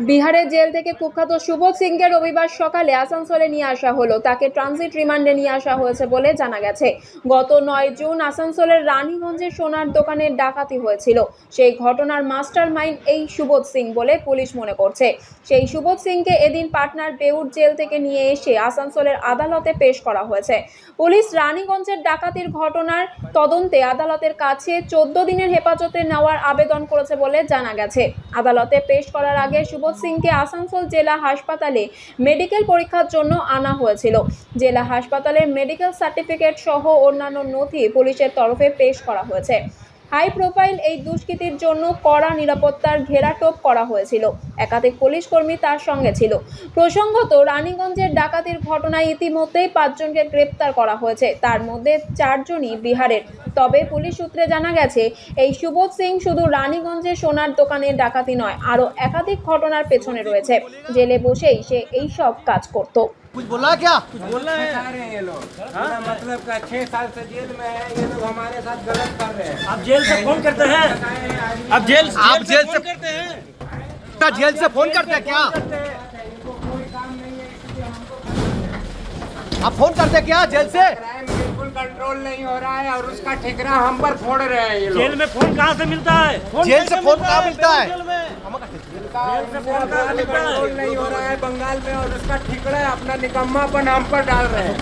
বিহারের জেল থেকে কুখ্যাত সুবোধ সিংকে রবিবার সকালে আসানসোলে নিয়ে আসা হলো। তাকে ট্রানজিট রিমান্ডে নিয়ে আসা হয়েছে বলে জানা গেছে। গত 9 জুন আসানসোলের রানীগঞ্জে সোনার দোকানে ডাকাতি হয়েছিল। সেই ঘটনার মাস্টার মাইন্ড এই সুবোধ সিং বলে পুলিশ মনে করছে। সেই সুবোধ সিংকে এদিন পাটনার বেউর জেল থেকে নিয়ে এসে আসানসোলের আদালতে পেশ করা হয়েছে। পুলিশ রানীগঞ্জের ডাকাতির ঘটনার তদন্তে আদালতের কাছে 14 দিনের হেফাজতে নেওয়ার আবেদন করেছে বলে জানা গেছে। আদালতে পেশ করার আগে সুবোধ সিংকে আসানসোল জেলা হাসপাতালে মেডিকেল পরীক্ষার জন্য আনা হয়েছিল। জেলা হাসপাতালের মেডিকেল সার্টিফিকেট সহ অন্যান্য নথি পুলিশের তরফে পেশ করা হয়েছে। হাই প্রোফাইল এই দুষ্কৃতির জন্য কড়া নিরাপত্তার ঘেরাটোপ করা হয়েছিল। একাধিক পুলিশ কর্মী তার সঙ্গে ছিল। প্রসঙ্গত, রানীগঞ্জের ডাকাতির ঘটনায় ইতিমধ্যেই 5 জনকে গ্রেপ্তার করা হয়েছে। তার মধ্যে 4 জনই বিহারের। তবে পুলিশ সূত্রে জানা গেছে, এই সুবোধ সিং শুধু রানীগঞ্জে সোনার দোকানে ডাকাতি নয়, আরও একাধিক ঘটনার পেছনে রয়েছে। জেলে বসেই সে এই সব কাজ করত। कुछ बोला क्या? कुछ बोल रहे हैं ये लोग। मतलब का 6 साल से जेल में है, ये लोग हमारे साथ गलत कर रहे हैं। आप जेल से फोन करते हैं? आप जेल से करते हैं? जेल से फोन करते हैं क्या? इनको कोई काम नहीं है, इसलिए हमको आप फोन करते हैं क्या जेल से? क्राइम बिल्कुल कंट्रोल नहीं हो रहा है और उसका ठिकाना हम पर फोड़ रहे हैं ये लोग। जेल में फोन कहाँ से मिलता है? जेल से फोन कहाँ मिलता है? जेल में कंट्रोल नहीं हो रहा है बंगाल में और उसका ठिकाना अपना निकम्मापन हम पर डाल रहे हैं।